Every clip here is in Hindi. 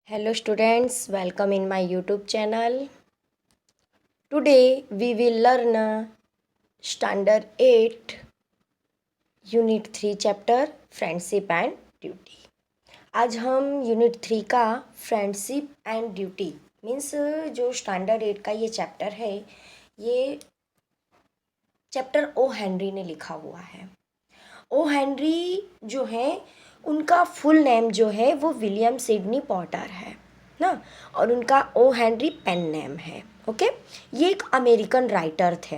Hello students, welcome in my YouTube channel. Today we will learn Standard 8 Unit 3 Chapter Friendship and Duty. आज हम यूनिट 3 का फ्रेंडशिप एंड ड्यूटी मीन्स जो स्टैंडर्ड 8 का ये चैप्टर है, ये चैप्टर ओ हेनरी ने लिखा हुआ है। ओ हेनरी जो है उनका फुल नेम जो है वो विलियम सिडनी पॉटर है ना, और उनका ओ हेनरी पेन नेम है। ओके, ये एक अमेरिकन राइटर थे।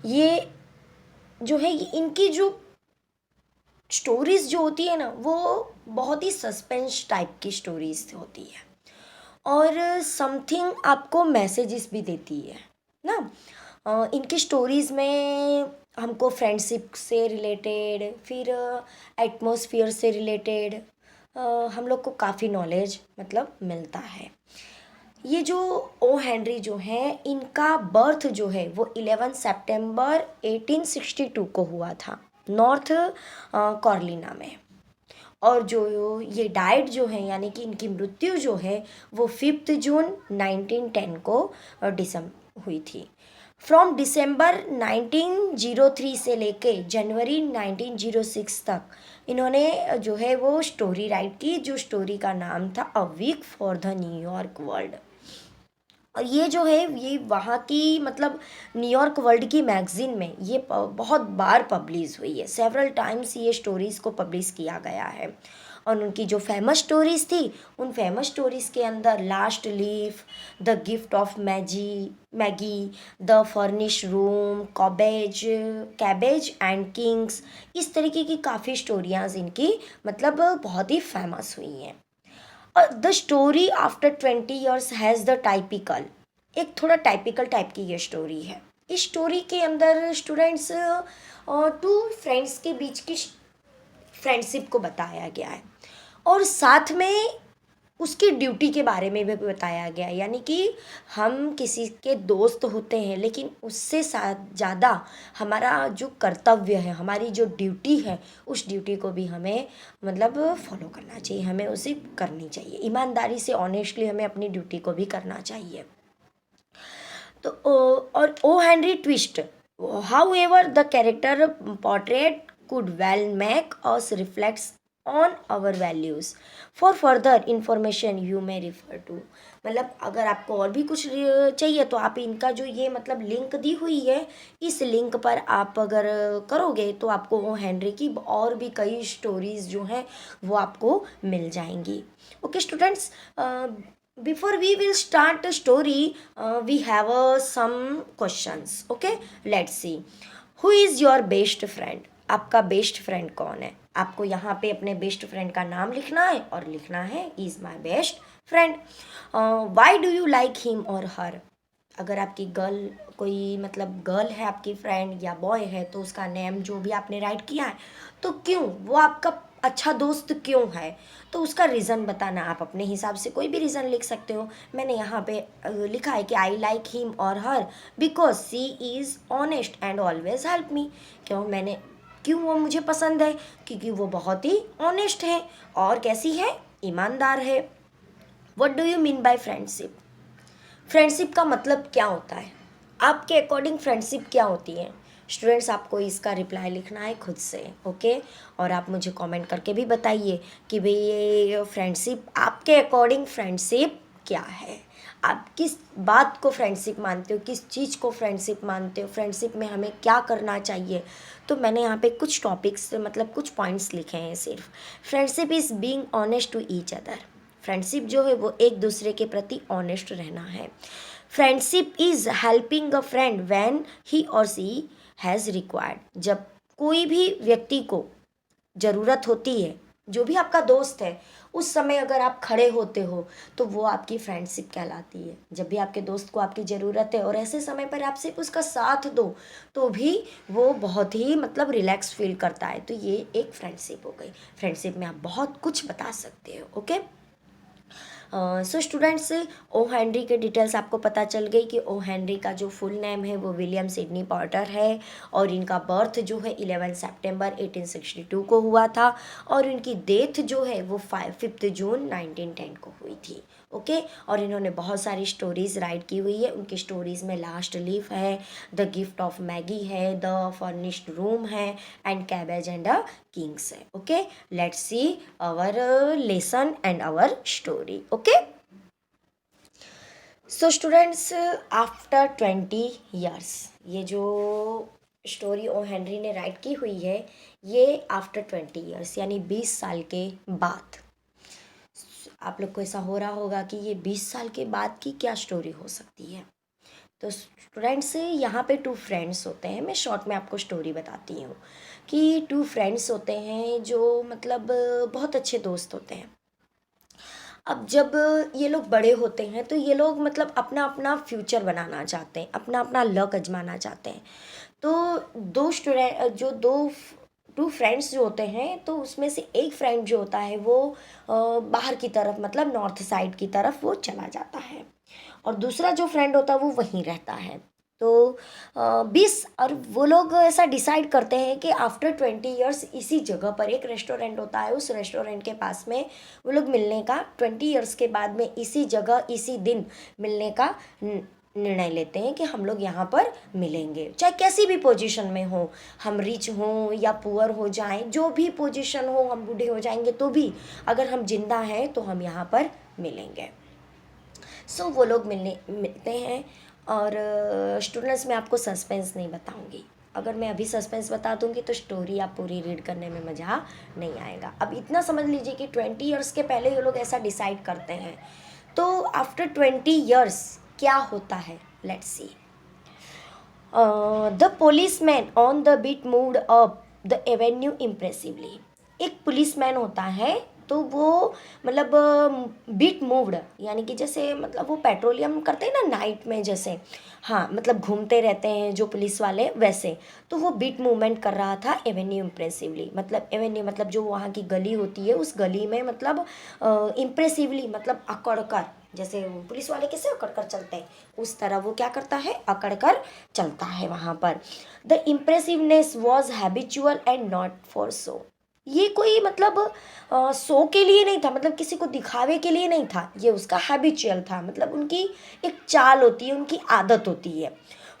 ये जो है इनकी जो स्टोरीज़ जो होती है ना, वो बहुत ही सस्पेंस टाइप की स्टोरीज़ होती है और समथिंग आपको मैसेजेस भी देती है ना। इनकी स्टोरीज़ में हमको फ्रेंडशिप से रिलेटेड, फिर एटमॉस्फेयर से रिलेटेड हम लोग को काफ़ी नॉलेज मतलब मिलता है। ये जो ओ हेनरी जो है, इनका बर्थ जो है वो 11 सितंबर 1862 को हुआ था नॉर्थ कैरोलिना में, और जो ये डाइट जो है यानी कि इनकी मृत्यु जो है वो 5 जून 1910 को दिसंबर हुई थी। फ्रॉम दिसंबर 1903 से लेके जनवरी 1906 तक इन्होंने जो है वो स्टोरी राइट की, जो स्टोरी का नाम था a week for the New York world. और ये जो है ये वहाँ की मतलब न्यूयॉर्क वर्ल्ड की मैगज़ीन में ये बहुत बार पब्लिश हुई है। सेवरल टाइम्स ये स्टोरीज़ को पब्लिश किया गया है। और उनकी जो फेमस स्टोरीज़ थी, उन फेमस स्टोरीज़ के अंदर last leaf, the gift of Maggi, the furnish room, cabbage and Kings, इस तरीके की काफ़ी स्टोरियाँ इनकी मतलब बहुत ही फेमस हुई हैं। The story after 20 years has the typical, एक थोड़ा टाइपिकल टाइप की ये स्टोरी है। इस स्टोरी के अंदर स्टूडेंट्स टू फ्रेंड्स के बीच की फ्रेंडशिप को बताया गया है और साथ में उसकी ड्यूटी के बारे में भी बताया गया है। यानी कि हम किसी के दोस्त होते हैं, लेकिन उससे ज़्यादा हमारा जो कर्तव्य है, हमारी जो ड्यूटी है, उस ड्यूटी को भी हमें मतलब फॉलो करना चाहिए, हमें उसे करनी चाहिए ईमानदारी से, ऑनेस्टली हमें अपनी ड्यूटी को भी करना चाहिए। तो और O Henry twist, however the character portrait could well make us reflect on our values. For further information you may refer to, मतलब अगर आपको और भी कुछ चाहिए तो आप इनका जो ये मतलब लिंक दी हुई है, इस लिंक पर आप अगर करोगे तो आपको वो हेनरी की और भी कई स्टोरीज़ जो हैं वो आपको मिल जाएंगी। Okay students, before we will start the story, we have some questions. Okay, let's see. Who is your best friend? आपका बेस्ट फ्रेंड कौन है? आपको यहाँ पे अपने बेस्ट फ्रेंड का नाम लिखना है और लिखना है is my best friend. Why do you like him और हर? अगर आपकी गर्ल कोई मतलब गर्ल है आपकी फ्रेंड या बॉय है तो उसका नेम जो भी आपने राइट किया है, तो क्यों वो आपका अच्छा दोस्त क्यों है, तो उसका रीज़न बताना। आप अपने हिसाब से कोई भी रीज़न लिख सकते हो। मैंने यहाँ पे लिखा है कि आई लाइक हिम और her because she is honest and always help me. क्यों वो मुझे पसंद है? क्योंकि वो बहुत ही ऑनेस्ट है और कैसी है, ईमानदार है। What do you mean by friendship? Friendship का मतलब क्या होता है? आपके अकॉर्डिंग फ्रेंडशिप क्या होती है? स्टूडेंट्स, आपको इसका रिप्लाई लिखना है खुद से। ओके, और आप मुझे कमेंट करके भी बताइए कि भाई ये फ्रेंडशिप आपके अकॉर्डिंग फ्रेंडशिप क्या है। आप किस बात को फ्रेंडशिप मानते हो, किस चीज़ को फ्रेंडशिप मानते हो, फ्रेंडशिप में हमें क्या करना चाहिए। तो मैंने यहाँ पे कुछ टॉपिक्स मतलब कुछ पॉइंट्स लिखे हैं सिर्फ। Friendship is being honest to each other. Friendship जो है वो एक दूसरे के प्रति ऑनेस्ट रहना है। Friendship is helping a friend when he और सी हैज़ रिक्वायर्ड। जब कोई भी व्यक्ति को ज़रूरत होती है, जो भी आपका दोस्त है, उस समय अगर आप खड़े होते हो तो वो आपकी फ्रेंडशिप कहलाती है। जब भी आपके दोस्त को आपकी ज़रूरत है और ऐसे समय पर आप सिर्फ उसका साथ दो तो भी वो बहुत ही मतलब रिलैक्स फील करता है। तो ये एक फ्रेंडशिप हो गई। फ्रेंडशिप में आप बहुत कुछ बता सकते हो। Okay, so students, O Henry के डिटेल्स आपको पता चल गई कि ओ हेनरी का जो फुल नेम है वो विलियम सिडनी पॉर्टर है, और इनका बर्थ जो है 11 सितंबर 1862 को हुआ था, और इनकी डेथ जो है वो 5 जून 1910 को हुई थी। ओके, और इन्होंने बहुत सारी स्टोरीज राइट की हुई है। उनकी स्टोरीज में लास्ट लीफ है, द गिफ्ट ऑफ मैगी है, द फर्निश्ड रूम है, and cabbages and a kings है। Okay, let's see our lesson and our story. Okay, so students, after 20 years, ये जो स्टोरी ओ हेनरी ने राइट की हुई है ये आफ्टर 20 ईयर्स यानी 20 साल के बाद। आप लोग को ऐसा हो रहा होगा कि ये 20 साल के बाद की क्या स्टोरी हो सकती है। तो स्टूडेंट्स, यहाँ पे 2 फ्रेंड्स होते हैं। मैं शॉर्ट में आपको स्टोरी बताती हूँ कि 2 फ्रेंड्स होते हैं जो मतलब बहुत अच्छे दोस्त होते हैं। अब जब ये लोग बड़े होते हैं तो ये लोग मतलब अपना अपना फ्यूचर बनाना चाहते हैं, अपना अपना लक आजमाना चाहते हैं। तो दो स्टूडेंट जो दो 2 फ्रेंड्स जो होते हैं, तो उसमें से एक फ्रेंड जो होता है वो बाहर की तरफ मतलब नॉर्थ साइड की तरफ वो चला जाता है, और दूसरा जो फ्रेंड होता है वो वहीं रहता है। तो 20 और वो लोग ऐसा डिसाइड करते हैं कि आफ्टर 20 ईयर्स इसी जगह पर एक रेस्टोरेंट होता है, उस रेस्टोरेंट के पास में वो लोग मिलने का 20 ईयर्स के बाद में इसी जगह इसी दिन मिलने का निर्णय लेते हैं कि हम लोग यहाँ पर मिलेंगे, चाहे कैसी भी पोजीशन में हो, हम रिच हों या पुअर हो जाएं, जो भी पोजीशन हो, हम बूढ़े हो जाएंगे तो भी अगर हम जिंदा हैं तो हम यहाँ पर मिलेंगे। सो वो लोग मिलते हैं। और स्टूडेंट्स, मैं आपको सस्पेंस नहीं बताऊंगी। अगर मैं अभी सस्पेंस बता दूंगी तो स्टोरी आप पूरी रीड करने में मज़ा नहीं आएगा। अब इतना समझ लीजिए कि 20 ईयर्स के पहले ये लोग ऐसा डिसाइड करते हैं। तो आफ्टर 20 ईयर्स क्या होता है, let's see. The policeman on the beat moved up the avenue impressively. एक पुलिसमैन होता है तो वो मतलब बीट मूव्ड यानी कि जैसे मतलब वो पेट्रोलियम करते हैं ना नाइट में, जैसे हाँ मतलब घूमते रहते हैं जो पुलिस वाले वैसे। तो वो बीट मूवमेंट कर रहा था एवेन्यू इम्प्रेसिवली, मतलब एवेन्यू मतलब जो वहाँ की गली होती है उस गली में मतलब इम्प्रेसिवली मतलब अकड़ कर, जैसे पुलिस वाले कैसे अकड़ कर चलते हैं उस तरह वो क्या करता है, अकड़ कर चलता है वहाँ पर। The impressiveness was habitual and not for show. ये कोई मतलब शो के लिए नहीं था, मतलब किसी को दिखावे के लिए नहीं था, ये उसका हैबिचुअल था, मतलब उनकी एक चाल होती है, उनकी आदत होती है।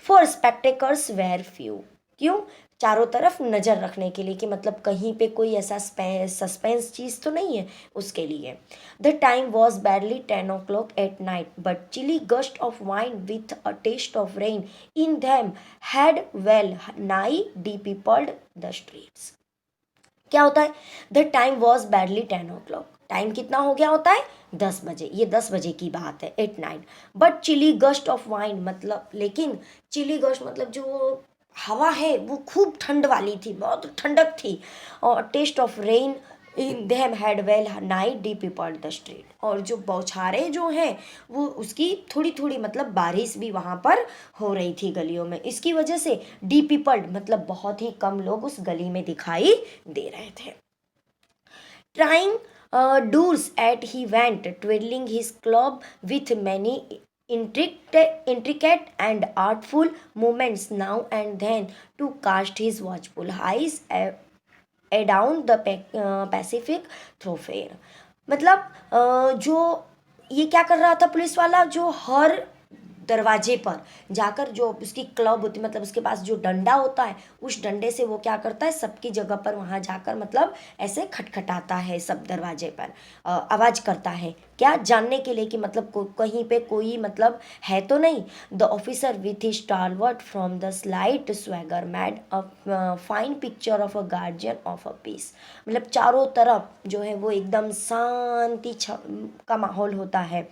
फॉर स्पेक्टेकर्स वेर फ्यू, क्यों, चारों तरफ नज़र रखने के लिए कि मतलब कहीं पे कोई ऐसा सस्पेंस चीज़ तो नहीं है उसके लिए। The time was badly 10 o'clock at night but chilly gust of wind with a taste of rain in them had well nigh depeopled the streets. क्या होता है, the time was badly 10 o'clock, time कितना हो गया होता है 10 बजे, ये 10 बजे की बात है at night. But chilly gust of wind मतलब, लेकिन चिली गस्ट मतलब जो हवा है वो खूब ठंड वाली थी, बहुत ठंडक थी, और taste of rain in them had well night depeopled the street, और जो बौछारें जो हैं वो उसकी थोड़ी थोड़ी मतलब बारिश भी वहाँ पर हो रही थी गलियों में, इसकी वजह से डी पीपल्ड मतलब बहुत ही कम लोग उस गली में दिखाई दे रहे थे। Trying doors at he went twiddling his club with many intricate and artful movements now and then to cast his watchful eyes down the Pacific thoroughfare। मतलब जो ये क्या कर रहा था पुलिस वाला, जो हर दरवाजे पर जाकर जो उसकी क्लब होती मतलब उसके पास जो डंडा होता है उस डंडे से वो क्या करता है, सबकी जगह पर वहाँ जाकर मतलब ऐसे खटखटाता है सब दरवाजे पर, आवाज़ करता है क्या, जानने के लिए कि मतलब कहीं पे कोई मतलब है तो नहीं। The officer with his stalwart from the slight swagger made a fine picture of a guardian of a peace. मतलब चारों तरफ जो है वो एकदम शांति का माहौल होता है।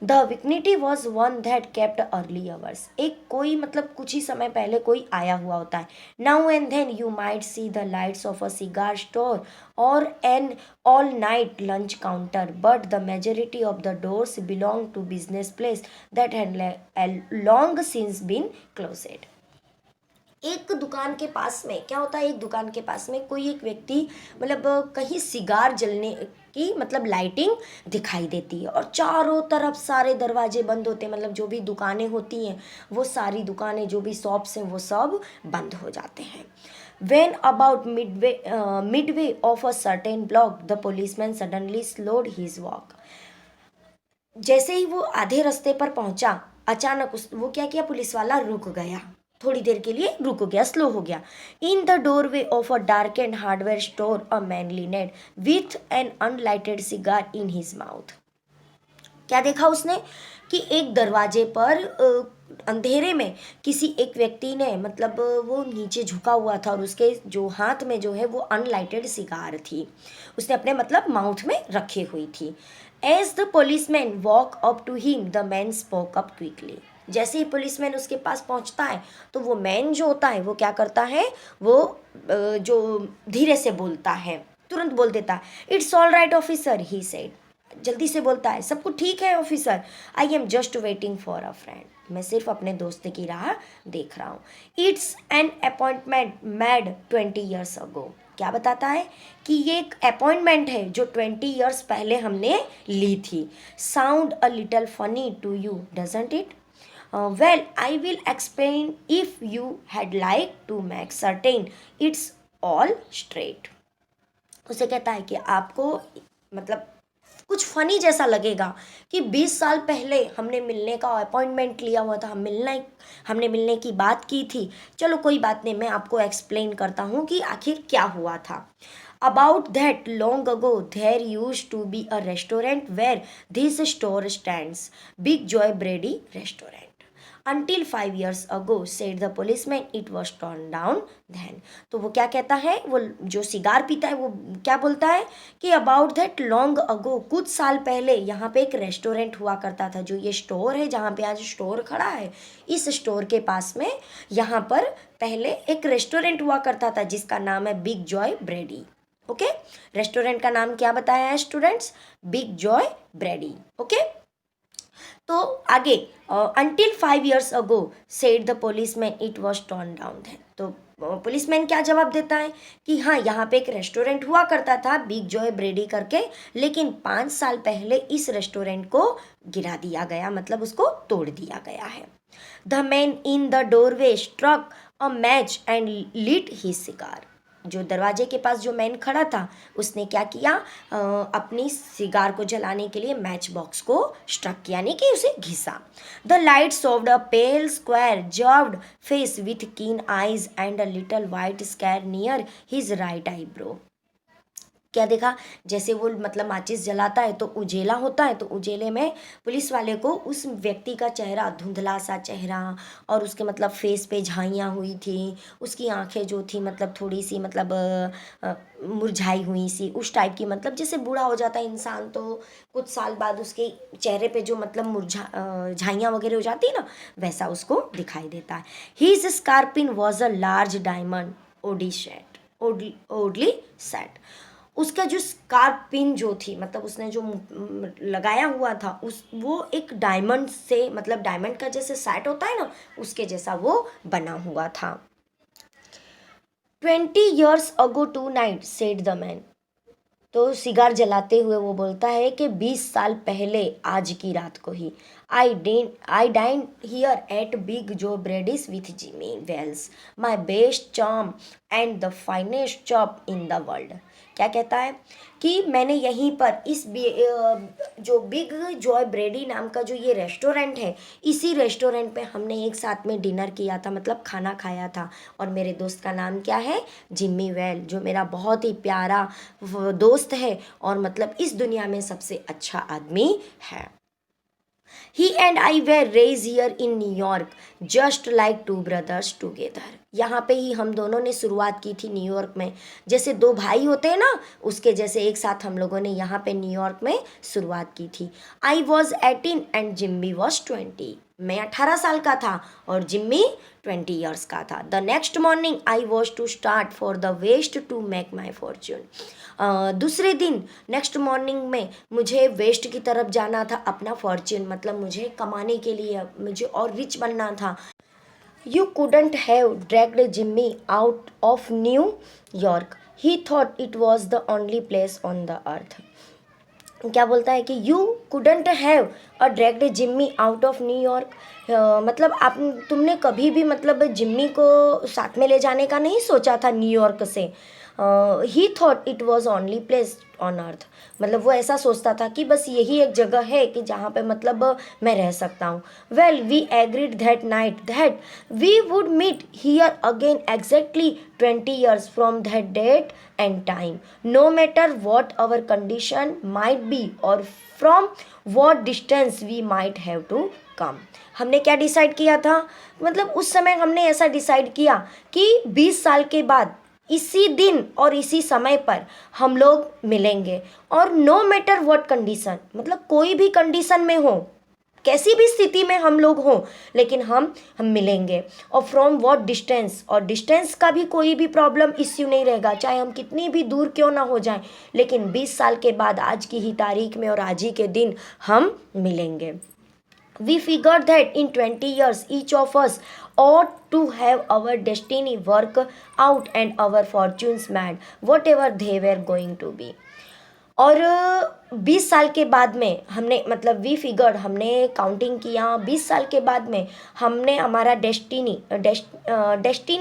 The vicinity was one that kept early hours, एक कोई मतलब कुछ ही समय पहले कोई आया हुआ होता है। Now and then you might see the lights of a cigar store or an all night lunch counter, but the majority of the doors belong to business places that had long since been closed. एक दुकान के पास में क्या होता है, एक दुकान के पास में कोई एक व्यक्ति मतलब कहीं सिगार जलने की मतलब लाइटिंग दिखाई देती है और चारों तरफ सारे दरवाजे बंद होते हैं, मतलब जो भी दुकानें होती हैं वो सारी दुकानें, जो भी शॉप्स हैं वो सब बंद हो जाते हैं. When about midway of a certain block, the policeman suddenly slowed his walk. जैसे ही वो आधे रास्ते पर पहुंचा, अचानक वो क्या किया, पुलिस वाला रुक गया, थोड़ी देर के लिए रुक गया, स्लो हो गया. In the doorway of a dark and hardware store a man leaned with an unlighted cigar in his mouth. क्या देखा उसने कि एक दरवाजे पर अंधेरे में किसी एक व्यक्ति ने, मतलब वो नीचे झुका हुआ था और उसके जो हाथ में जो है वो अनलाइटेड सिगार थी, उसने अपने मतलब माउथ में रखी हुई थी. As the policeman walk up to him the man spoke up quickly. जैसे ही पुलिसमैन उसके पास पहुंचता है तो वो मैन जो होता है वो क्या करता है, वो जो धीरे से बोलता है, तुरंत बोल देता है. It's all right officer, he said. जल्दी से बोलता है, सब कुछ ठीक है officer. I am just waiting for a friend. मैं सिर्फ अपने दोस्त की राह देख रहा हूँ. It's an appointment mad 20 years अगो. क्या बताता है कि ये एक अपॉइंटमेंट है जो 20 years पहले हमने ली थी. Sound a little funny to you doesn't it? Well I will explain if you had like to make certain it's all straight. उसे कहता है कि आपको मतलब कुछ फनी जैसा लगेगा कि 20 साल पहले हमने मिलने का अपॉइंटमेंट लिया हुआ था, हमने मिलने की बात की थी. चलो कोई बात नहीं, मैं आपको एक्सप्लेन करता हूँ कि आखिर क्या हुआ था. About that long ago there used to be a restaurant where this store stands, Big Joy Brady restaurant. Until 5 years ago, said the policeman, it was torn down then. तो वो क्या कहता है, वो जो सिगार पीता है वो क्या बोलता है कि अबाउट दैट लॉन्ग अगो, कुछ साल पहले यहाँ पे एक रेस्टोरेंट हुआ करता था. जो ये स्टोर है जहाँ पे आज स्टोर खड़ा है, इस स्टोर के पास में यहाँ पर पहले एक रेस्टोरेंट हुआ करता था जिसका नाम है Big Joy Brady. Okay, restaurant का नाम क्या बताया है students? Big Joy Brady. Okay, तो आगे until 5 years ago said the policeman it was torn down then. तो पुलिसमैन क्या जवाब देता है कि हाँ, यहाँ पे एक रेस्टोरेंट हुआ करता था बिग जॉय ब्रेडी करके, लेकिन 5 साल पहले इस रेस्टोरेंट को गिरा दिया गया, मतलब उसको तोड़ दिया गया है. The man in the doorway struck a match and lit his cigar. जो दरवाजे के पास जो मैन खड़ा था उसने क्या किया, अपनी सिगार को जलाने के लिए मैच बॉक्स को स्ट्रक किया, यानी कि उसे घिसा. The light showed a pale square jawed face with keen eyes and a little white square near his right eyebrow. क्या देखा, जैसे वो मतलब माचिस जलाता है तो उजेला होता है, तो उजेले में पुलिस वाले को उस व्यक्ति का चेहरा, धुंधला सा चेहरा, और उसके मतलब फेस पे झाइयाँ हुई थी, उसकी आंखें जो थी मतलब थोड़ी सी मतलब मुरझाई हुई सी उस टाइप की, मतलब जैसे बूढ़ा हो जाता है इंसान तो कुछ साल बाद उसके चेहरे पे जो मतलब झाइयाँ वगैरह हो जाती है ना, वैसा उसको दिखाई देता है. His scarfpin was a large diamond oddly set. उसका जो स्कार्प पिन जो थी, मतलब उसने जो लगाया हुआ था उस वो एक डायमंड से, मतलब डायमंड का जैसे सेट होता है ना, उसके जैसा वो बना हुआ था. 20 years ago tonight said the man. तो सिगार जलाते हुए वो बोलता है कि 20 साल पहले आज की रात को ही I dine here at Big Joe Brady's with Jimmy Wells, my best charm and the finest chap in the world. क्या कहता है कि मैंने यहीं पर इस जो बिग जॉय ब्रेडी नाम का जो ये रेस्टोरेंट है, इसी रेस्टोरेंट पे हमने एक साथ में डिनर किया था, मतलब खाना खाया था, और मेरे दोस्त का नाम क्या है, जिम्मी वेल, जो मेरा बहुत ही प्यारा दोस्त है और मतलब इस दुनिया में सबसे अच्छा आदमी है. He and I were raised here in New York, just like two brothers together. यहाँ पे ही हम दोनों ने शुरुआत की थी न्यूयॉर्क में, जैसे दो भाई होते हैं ना, उसके जैसे एक साथ हम लोगों ने यहाँ पे न्यूयॉर्क में शुरुआत की थी. I was 18 and Jimmy was 20. मैं 18 साल का था और जिम्मी 20 years का था. The next morning I was to start for the West to make my fortune. दूसरे दिन नेक्स्ट मॉर्निंग में मुझे वेस्ट की तरफ जाना था, अपना फॉर्च्यून मतलब मुझे कमाने के लिए, मुझे और रिच बनना था. You couldn't have dragged Jimmy out of New York. He thought it was the only place on the earth. क्या बोलता है कि you couldn't have a dragged Jimmy out of New York. मतलब आप तुमने कभी भी मतलब जिम्मी को साथ में ले जाने का नहीं सोचा था न्यूयॉर्क से। ही thought it was only place on earth. मतलब वो ऐसा सोचता था कि बस यही एक जगह है कि जहाँ पे मतलब मैं रह सकता हूँ। Well we agreed that night that we would meet here again exactly 20 years from that date and time, no matter what our condition might be or from what distance we might have to come. हमने क्या डिसाइड किया था? मतलब उस समय हमने ऐसा डिसाइड किया कि 20 साल के बाद इसी दिन और इसी समय पर हम लोग मिलेंगे, और नो मैटर व्हाट कंडीशन, मतलब कोई भी कंडीशन में हो, कैसी भी स्थिति में हम लोग हों, लेकिन हम मिलेंगे। और फ्रॉम व्हाट डिस्टेंस, और डिस्टेंस का भी कोई भी प्रॉब्लम इश्यू नहीं रहेगा, चाहे हम कितनी भी दूर क्यों ना हो जाएं, लेकिन 20 साल के बाद आज की ही तारीख में और आज ही के दिन हम मिलेंगे। We figured that in 20 years each of us ought to have our destiny work out and our fortunes made whatever they were going to be। और 20 साल के बाद में हमने मतलब वी फिगर्ड, हमने काउंटिंग किया, 20 साल के बाद में हमने हमारा डेस्टिनी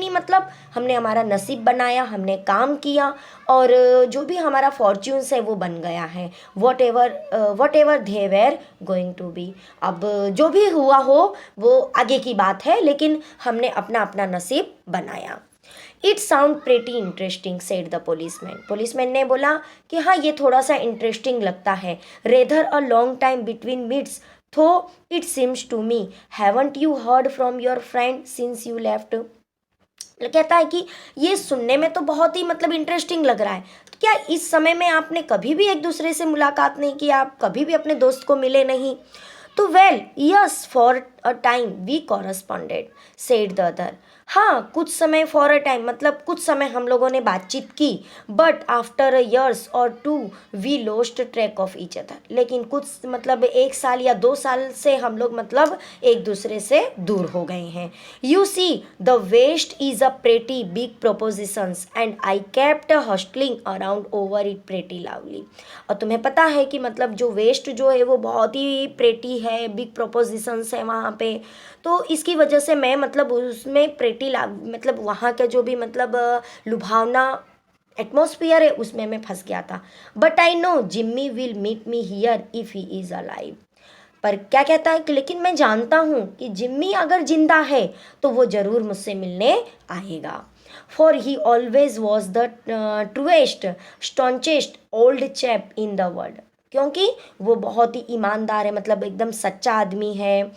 मतलब हमने हमारा नसीब बनाया, हमने काम किया, और जो भी हमारा फॉर्च्यून्स है वो बन गया है। Whatever they were going to be. अब जो भी हुआ हो वो आगे की बात है, लेकिन हमने अपना अपना नसीब बनाया। It sound pretty interesting said the policeman. Policeman ने बोला कि हाँ ये थोड़ा सा इंटरेस्टिंग लगता है। Rather a long time between meets though it seems to me, haven't you heard from your friend since you left. कहता है कि ये सुनने में तो बहुत ही मतलब इंटरेस्टिंग लग रहा है, तो क्या इस समय में आपने कभी भी एक दूसरे से मुलाकात नहीं की, आप कभी भी अपने दोस्त को मिले नहीं? तो well yes for a time we corresponded said the other. हाँ कुछ समय, फॉर अ टाइम मतलब कुछ समय हम लोगों ने बातचीत की, बट आफ्टर अ ईयर्स और 2 we lost track of each other. लेकिन कुछ मतलब 1 साल या 2 साल से हम लोग मतलब एक दूसरे से दूर हो गए हैं। You see the West is a pretty big propositions and I kept hustling around over it pretty lively. और तुम्हें पता है कि मतलब जो वेस्ट जो है वो बहुत ही प्रेटी है, बिग प्रोपोजिशंस है वहाँ पे, तो इसकी वजह से मैं मतलब उसमें प्रेटी मतलब वहाँ का जो भी मतलब लुभावना एटमॉस्फियर है उसमें मैं फंस गया था। But I know Jimmy will meet me here if he is alive. पर क्या कहता है कि लेकिन मैं जानता हूँ कि जिम्मी अगर जिंदा है तो वो ज़रूर मुझसे मिलने आएगा। For he always was the truest staunchest old chap in the world. क्योंकि वो बहुत ही ईमानदार है, मतलब एकदम सच्चा आदमी है,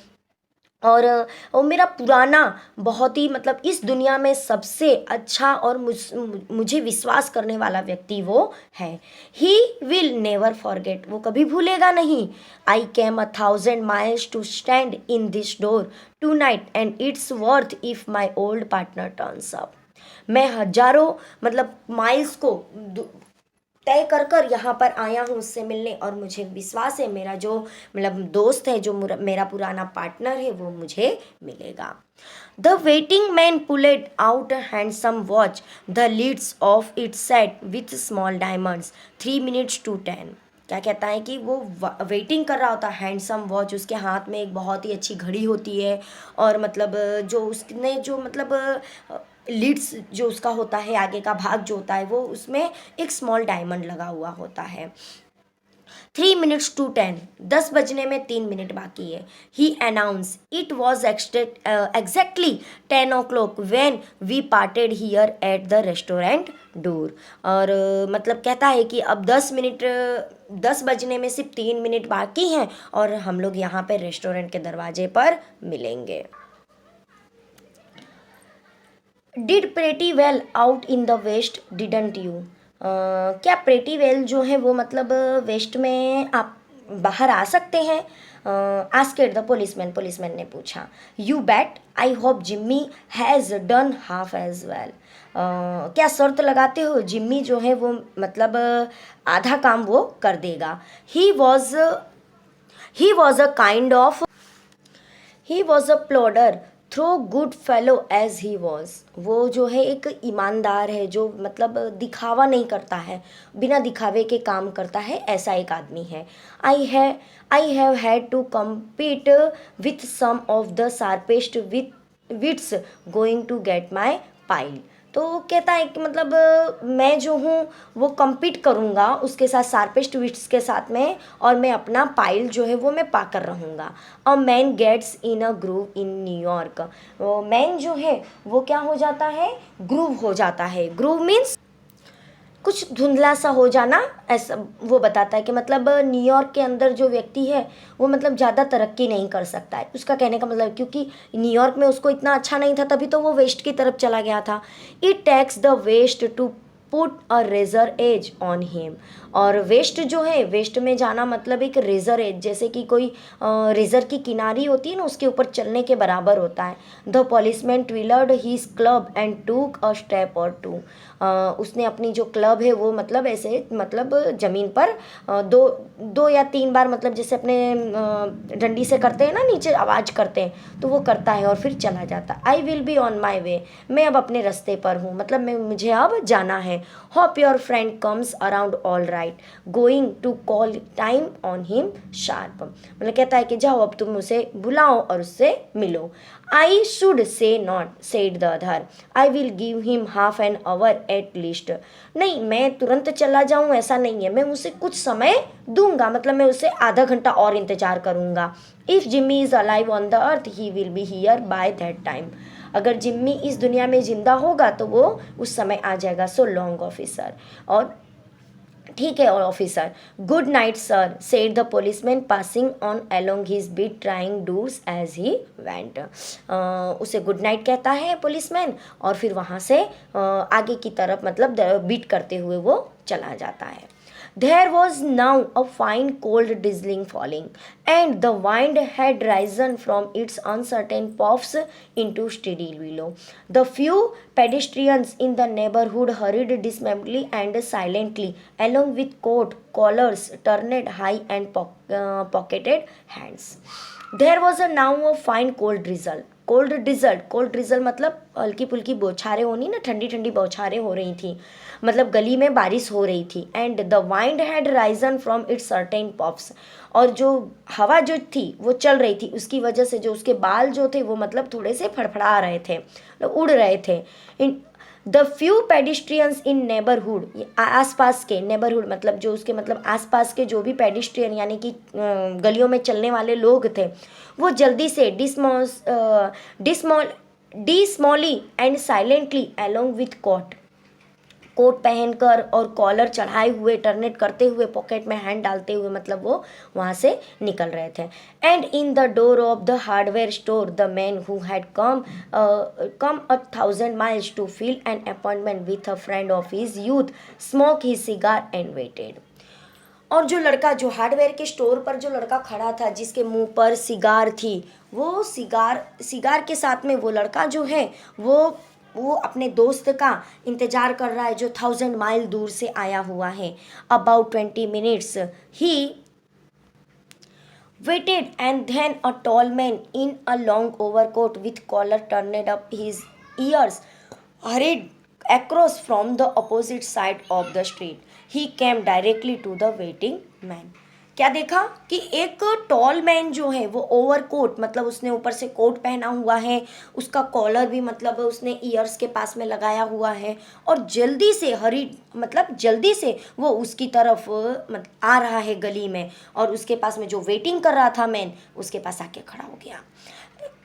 और वो मेरा पुराना बहुत ही मतलब इस दुनिया में सबसे अच्छा और मुझे विश्वास करने वाला व्यक्ति वो है। ही विल नेवर फॉरगेट, वो कभी भूलेगा नहीं। I came 1,000 miles to stand in this door tonight and it's worth if my old partner turns up. मैं हजारों मतलब माइल्स को तय कर कर यहाँ पर आया हूँ उससे मिलने, और मुझे विश्वास है मेरा जो मतलब दोस्त है, जो मेरा पुराना पार्टनर है, वो मुझे मिलेगा। The waiting man pulled out a handsome watch, the lids of it set with small diamonds 3 minutes to 10। क्या कहता है कि वो वेटिंग कर रहा होता है, हैंडसम वॉच, उसके हाथ में एक बहुत ही अच्छी घड़ी होती है, और मतलब जो उसने जो मतलब लीड्स जो उसका होता है, आगे का भाग जो होता है, वो उसमें एक स्मॉल डायमंड लगा हुआ होता है। 3 minutes to 10, 10 बजने में 3 मिनट बाकी है। He announce it was exactly 10 o'clock when we parted here at the restaurant door. और मतलब कहता है कि अब 10 बजने में सिर्फ 3 मिनट बाकी हैं और हम लोग यहाँ पे रेस्टोरेंट के दरवाजे पर मिलेंगे। Did pretty well out in the West didn't you. क्या प्रेटी वेल जो है वो मतलब वेस्ट में आप बाहर आ सकते हैं? आस्केड द पुलिसमैन ने पूछा। You bet, I hope Jimmy has done half as well. क्या शर्त लगाते हो जिम्मी जो है वो मतलब आधा काम वो कर देगा। He was a kind of He was a plodder though good fellow as he was, वो जो है एक ईमानदार है, जो मतलब दिखावा नहीं करता है, बिना दिखावे के काम करता है, ऐसा एक आदमी है. I have had to compete with some of the sharpest wits going to get my pile. तो कहता है कि मतलब मैं जो हूँ वो compete करूँगा उसके साथ, शार्पेस्ट विट्स के साथ में, और मैं अपना पाइल जो है वो मैं पाकर रहूँगा. A man gets in a groove in New York. Man जो है वो क्या हो जाता है, ग्रूव हो जाता है. ग्रूव मीन्स कुछ धुंधला सा हो जाना, ऐसा वो बताता है कि मतलब न्यूयॉर्क के अंदर जो व्यक्ति है वो मतलब ज़्यादा तरक्की नहीं कर सकता है. उसका कहने का मतलब, क्योंकि न्यूयॉर्क में उसको इतना अच्छा नहीं था, तभी तो वो वेस्ट की तरफ चला गया था. It takes the West to put a razor edge on him. और वेस्ट जो है, वेस्ट में जाना मतलब एक रेजर एज, जैसे कि कोई रेजर की किनारी होती है ना, उसके ऊपर चलने के बराबर होता है. The policeman ट्विलर्ड his club and टूक अ स्टेप और टू. उसने अपनी जो क्लब है वो मतलब ऐसे मतलब ज़मीन पर दो दो या तीन बार, मतलब जैसे अपने डंडी से करते हैं ना, नीचे आवाज़ करते हैं, तो वो करता है और फिर चला जाता. I will be on my way, मैं अब अपने रास्ते पर हूँ, मतलब मुझे अब जाना है. Hope your friend comes around all right, going to call time on him sharp. मतलब कहता है कि जाओ अब तुम उसे बुलाओ और उससे मिलो. I should say not, said the other. I will give him half an hour at least. नहीं, मैं तुरंत चला जाऊं ऐसा नहीं है, मैं उसे कुछ समय दूंगा, मतलब मैं उसे आधा घंटा और इंतजार करूंगा. If Jimmy is alive on the earth he will be here by that time. अगर जिम्मी इस दुनिया में जिंदा होगा तो वो उस समय आ जाएगा. So long officer. और ठीक है officer. Good night sir, said the policeman passing on along his beat trying doors as he went. उसे गुड नाइट कहता है पुलिसमैन, और फिर वहाँ से आगे की तरफ मतलब बीट करते हुए वो चला जाता है. There was now a fine cold drizzling falling, and the wind had risen from its uncertain puffs into steady willow. The few pedestrians in the neighborhood hurried dismally and silently along with coat collars turned high and pocketed hands. There was a now a fine cold drizzle. Cold drizzle मतलब हल्की फुल्की बौछारें होनी ना, ठंडी ठंडी बौछारें हो रही थी, मतलब गली में बारिश हो रही थी. And the wind had Ryzen from its certain puffs. और जो हवा जो थी वो चल रही थी, उसकी वजह से जो उसके बाल जो थे वो मतलब थोड़े से फड़फड़ा रहे थे, उड़ रहे थे. In the few pedestrians in neighbourhood, आसपास के, नेबरहुड मतलब जो उसके मतलब आसपास के जो भी पेडिस्ट्रियन यानी कि गलियों में चलने वाले लोग थे, वो जल्दी से dismally and silently along with coat पहनकर और कॉलर चढ़ाए हुए, टर्नेट करते हुए, पॉकेट में हैंड डालते हुए, मतलब वो वहाँ से निकल रहे थे. And in the door of the hardware store the man who had come 1,000 miles to fill an appointment with a friend of his youth smoke his cigar and waited. और जो लड़का, जो हार्डवेयर के स्टोर पर जो लड़का खड़ा था, जिसके मुंह पर सिगार थी, वो सिगार के साथ में वो लड़का जो है वो अपने दोस्त का इंतज़ार कर रहा है, जो 1,000 माइल दूर से आया हुआ है. About 20 minutes he waited, and then a tall man in a long overcoat with collar turned up his ears hurried across from the opposite side of the street. He came directly to the waiting man. क्या देखा कि एक टॉल मैन जो है वो ओवरकोट, मतलब उसने ऊपर से कोट पहना हुआ है, उसका कॉलर भी मतलब उसने ईयर्स के पास में लगाया हुआ है, और जल्दी से मतलब जल्दी से वो उसकी तरफ आ रहा है गली में, और उसके पास में जो वेटिंग कर रहा था मैन, उसके पास आके खड़ा हो गया.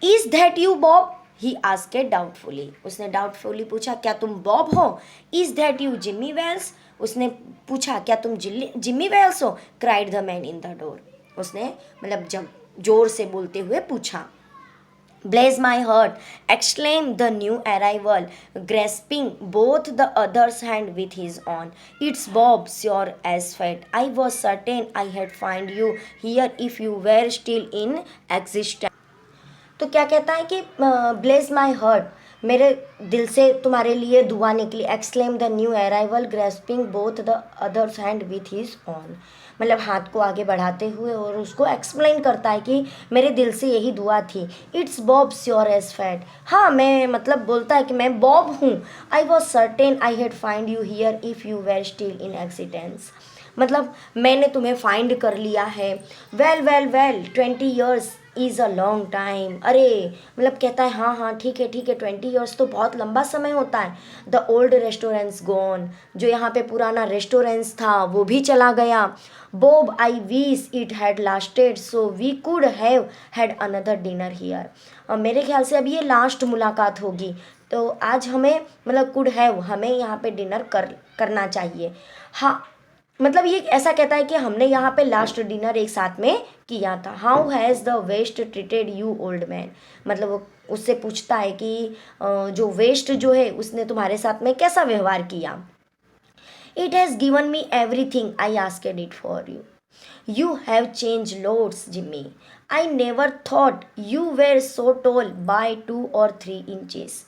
Is that you Bob, he asked doubtfully. उसने डाउटफुली पूछा, क्या तुम बॉब हो? Is that you Jimmy Wells, उसने पूछा क्या तुम जिम्मी वेल्स हो? Cried the man in the door, उसने मतलब जब जोर से बोलते हुए पूछा. Bless my heart, exclaimed the new arrival, grasping both the other's hand with his own. It's Bob, sure as fate. I was certain I had find you here if you were still in existence. तो क्या कहता है कि ब्लेस माई हर्ट, मेरे दिल से तुम्हारे लिए दुआ निकली. Exclaim the new arrival, grasping both the others hand with his on. मतलब हाथ को आगे बढ़ाते हुए, और उसको एक्सप्लेन करता है कि मेरे दिल से यही दुआ थी। It's Bob sure as fate. हाँ, मैं मतलब बोलता है कि मैं बॉब हूँ। I was certain I had find you here if you were still in existence. मतलब मैंने तुम्हें फाइंड कर लिया है। Well well well 20 years is a long time. अरे मतलब कहता है हाँ हाँ ठीक है ठीक है, 20 years तो बहुत लंबा समय होता है। The old restaurants gone. जो यहाँ पे पुराना रेस्टोरेंट्स था वो भी चला गया। Bob I wish it had lasted so we could have had another dinner here. मेरे ख्याल से अब ये लास्ट मुलाकात होगी, तो आज हमें मतलब कुड हैव, हमें यहाँ पे डिनर करना चाहिए। हाँ, मतलब ये ऐसा कहता है कि हमने यहाँ पे लास्ट डिनर एक साथ में किया था। How has the West treated you old man. मतलब वो उससे पूछता है कि जो वेस्ट जो है उसने तुम्हारे साथ में कैसा व्यवहार किया। It has given me everything I asked it for you. You have change lots Jimmy. I never thought you were so tall by 2 or 3 inches।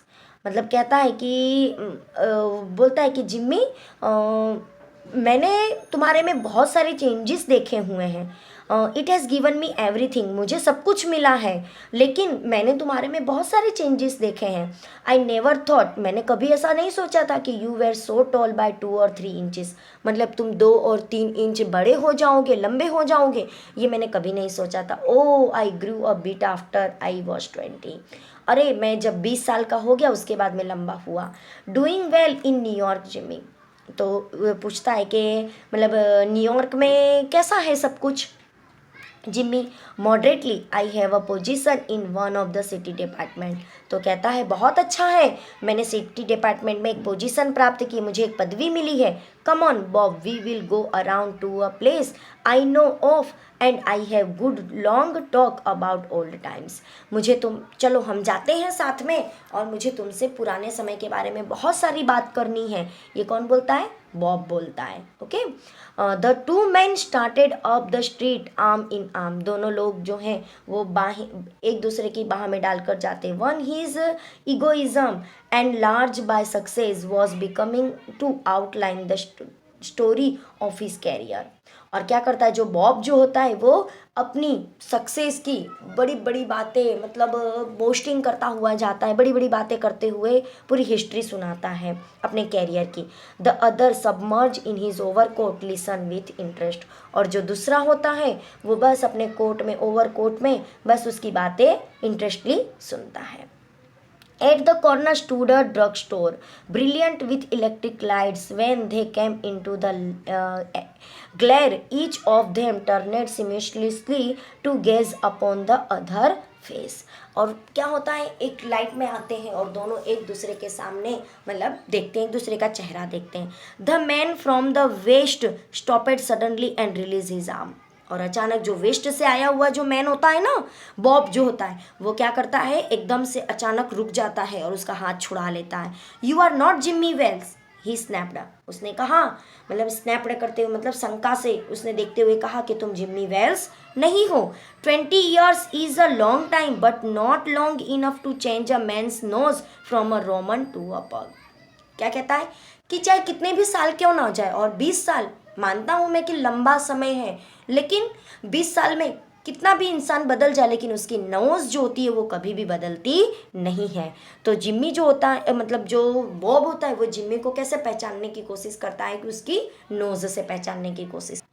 मतलब कहता है कि बोलता है कि जिम्मी, मैंने तुम्हारे में बहुत सारे चेंजेस देखे हुए हैं। It has given me everything, मुझे सब कुछ मिला है, लेकिन मैंने तुम्हारे में बहुत सारे चेंजेस देखे हैं। आई नेवर थॉट, मैंने कभी ऐसा नहीं सोचा था कि you were so tall by 2 or 3 inches। मतलब तुम 2 और 3 इंच बड़े हो जाओगे, लंबे हो जाओगे, ये मैंने कभी नहीं सोचा था। Oh I grew a bit after I was 20। अरे मैं जब 20 साल का हो गया उसके बाद में लंबा हुआ। Doing well in New York Jimmy. तो वो पूछता है कि मतलब न्यूयॉर्क में कैसा है सब कुछ। Jimmy, moderately I have a position in one of the city department. तो कहता है बहुत अच्छा है, मैंने सिटी डिपार्टमेंट में एक पोजीशन प्राप्त की, मुझे एक पदवी मिली है। Come on Bob, we will go around to a place I know of and I have good long talk about old times. मुझे तुम चलो हम जाते हैं साथ में, और मुझे तुमसे पुराने समय के बारे में बहुत सारी बात करनी है। ये कौन बोलता है? बॉब बोलता है। Okay. The 2 men started up the street arm in arm. दोनों लोग जो हैं वो बाहें एक दूसरे की बाह में डालकर जाते। One his egoism enlarged by success was becoming to outline the story of his career. और क्या करता है जो बॉब जो होता है, वो अपनी सक्सेस की बड़ी बड़ी बातें मतलब बोस्टिंग करता हुआ जाता है, बड़ी बड़ी बातें करते हुए पूरी हिस्ट्री सुनाता है अपने कैरियर की। The other submerge in his overcoat listen with interest. और जो दूसरा होता है वो बस अपने कोट में, ओवर कोट में बस उसकी बातें इंटरेस्टली सुनता है। At the corner stood a drugstore, brilliant with electric lights. When they came into the glare, each of them turned simultaneously to gaze upon the other face. और क्या होता है, एक लाइट में आते हैं और दोनों एक दूसरे के सामने मतलब देखते हैं, एक दूसरे का चेहरा देखते हैं। The man from the West stopped suddenly and release his arm. और अचानक जो वेस्ट से आया हुआ जो मैन होता है ना, बॉब जो होता है, वो क्या करता है, एकदम से अचानक रुक जाता है और उसका हाथ छुड़ा लेता है। You are not Jimmy Wells, he snapped. उसने कहा, मतलब स्नैप्ड करते हुए मतलब शंका से उसने देखते हुए कहा कि तुम जिम्मी वेल्स नहीं हो। 20 years is a long time but not long enough to change a man's nose from a Roman to a pug. क्या कहता है कि चाहे कितने भी साल क्यों ना हो जाए, और 20 साल मानता हूँ मैं कि लंबा समय है, लेकिन 20 साल में कितना भी इंसान बदल जाए, लेकिन उसकी नोज़ जो होती है वो कभी भी बदलती नहीं है। तो जिम्मी जो होता है, मतलब जो बॉब होता है, वो जिम्मी को कैसे पहचानने की कोशिश करता है कि उसकी नोज़ से पहचानने की कोशिश।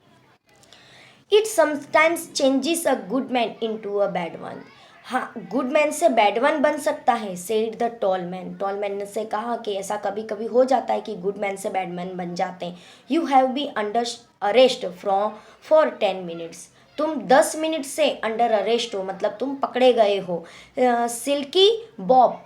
It sometimes changes a good man into a bad one. हाँ, गुड मैन से बैड वन बन सकता है, said the tall man. Tall man ने से कहा कि ऐसा कभी कभी हो जाता है कि गुड मैन से बैड मैन बन जाते हैं। You have be under arrest from for 10 minutes। तुम 10 मिनट से अंडर अरेस्ट हो, मतलब तुम पकड़े गए हो। Silky Bob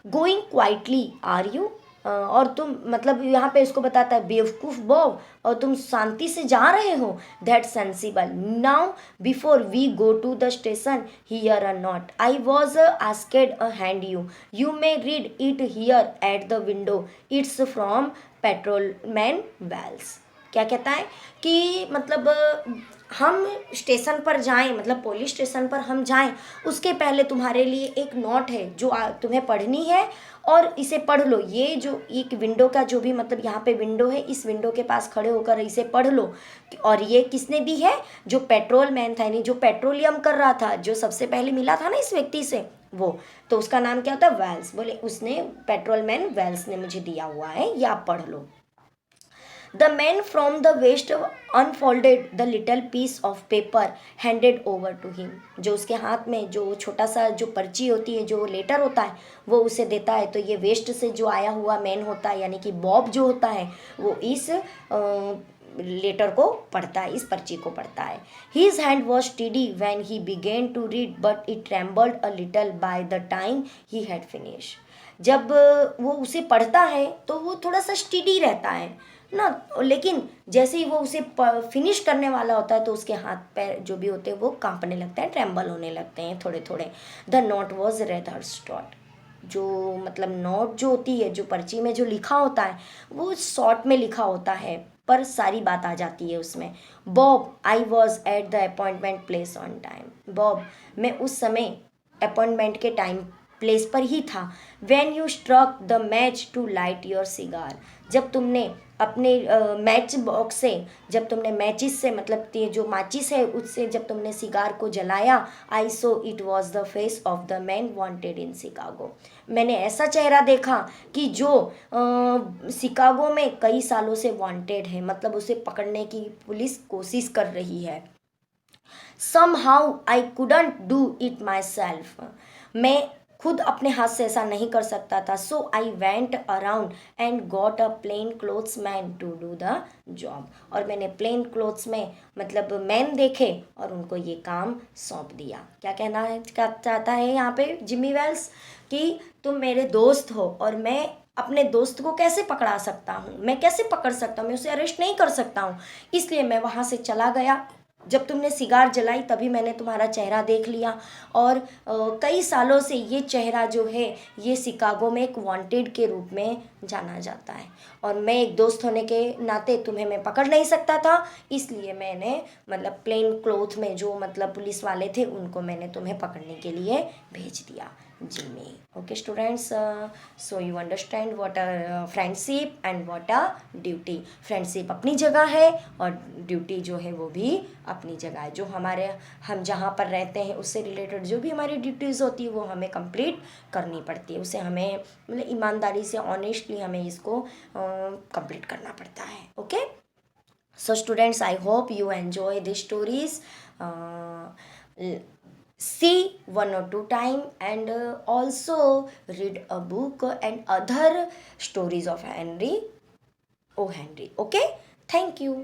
going quietly are you. और तुम मतलब यहाँ पे इसको बताता है बेवकूफ़ बॉब, और तुम शांति से जा रहे हो। That sensible now before we go to the station here are not I was asked a hand you you may read it here at the window it's from patrolman Wells. क्या कहता है कि मतलब हम स्टेशन पर जाएं, मतलब पुलिस स्टेशन पर हम जाएं, उसके पहले तुम्हारे लिए एक नोट है जो तुम्हें पढ़नी है, और इसे पढ़ लो। ये जो एक विंडो का जो भी, मतलब यहाँ पे विंडो है, इस विंडो के पास खड़े होकर इसे पढ़ लो। और ये किसने दी है? जो पेट्रोल मैन था, यानी जो पेट्रोलियम कर रहा था, जो सबसे पहले मिला था ना इस व्यक्ति से, वो तो उसका नाम क्या होता है? वेल्स। बोले उसने, पेट्रोल मैन वेल्स ने मुझे दिया हुआ है, ये आप पढ़ लो। The man from the west unfolded the little piece of paper handed over to him. जो उसके हाथ में जो छोटा सा जो पर्ची होती है, जो लेटर होता है, वो उसे देता है। तो ये वेस्ट से जो आया हुआ मैन होता है, यानी कि बॉब जो होता है, वो इस लेटर को पढ़ता है, इस पर्ची को पढ़ता है। His hand was steady when he began to read, but it trembled a little by the time he had finished. जब वो उसे पढ़ता है तो वो थोड़ा सा स्टीडी रहता है ना, लेकिन जैसे ही वो उसे फिनिश करने वाला होता है तो उसके हाथ पैर जो भी होते हैं वो कांपने लगते हैं, ट्रेम्बल होने लगते हैं थोड़े थोड़े। The note was rather short. जो मतलब नोट जो होती है, जो पर्ची में जो लिखा होता है, वो शॉर्ट में लिखा होता है, पर सारी बात आ जाती है उसमें। Bob, I was at the appointment place on time. Bob, मैं उस समय अपॉइंटमेंट के टाइम प्लेस पर ही था। When you struck the match to light your cigar. जब तुमने अपने मैच बॉक्स से, जब तुमने मैचिस से, मतलब ये जो माचिस है उससे जब तुमने सिगार को जलाया, I saw it was the face of the man wanted in Chicago. मैंने ऐसा चेहरा देखा कि जो शिकागो में कई सालों से वांटेड है, मतलब उसे पकड़ने की पुलिस कोशिश कर रही है। somehow I couldn't do it myself। मैं खुद अपने हाथ से ऐसा नहीं कर सकता था। So I went around and got a plain clothes man to do the job. और मैंने प्लेन क्लोथ्स में मतलब मैन देखे और उनको ये काम सौंप दिया। क्या कहना है, क्या चाहता है यहाँ पे जिमी वेल्स, कि तुम मेरे दोस्त हो और मैं अपने दोस्त को कैसे पकड़ा सकता हूँ, मैं कैसे पकड़ सकता हूँ, मैं उसे अरेस्ट नहीं कर सकता हूँ, इसलिए मैं वहाँ से चला गया। जब तुमने सिगार जलाई तभी मैंने तुम्हारा चेहरा देख लिया, और कई सालों से ये चेहरा जो है ये शिकागो में एक वांटेड के रूप में जाना जाता है, और मैं एक दोस्त होने के नाते तुम्हें मैं पकड़ नहीं सकता था, इसलिए मैंने मतलब प्लेन क्लोथ में जो मतलब पुलिस वाले थे उनको मैंने तुम्हें पकड़ने के लिए भेज दिया। Jimmy. Okay students, so you understand what a friendship and what a duty. Friendship अपनी जगह है और ड्यूटी जो है वो भी अपनी जगह है। जो हम जहाँ पर रहते हैं उससे रिलेटेड जो भी हमारी ड्यूटीज़ होती है वो हमें कंप्लीट करनी पड़ती है, उसे हमें मतलब ईमानदारी से, ऑनेस्टली हमें इसको कंप्लीट करना पड़ता है। Okay, so students, I hope you enjoy these stories. See one or two time, and also read a book and other stories of Henry O. Henry. Okay, thank you.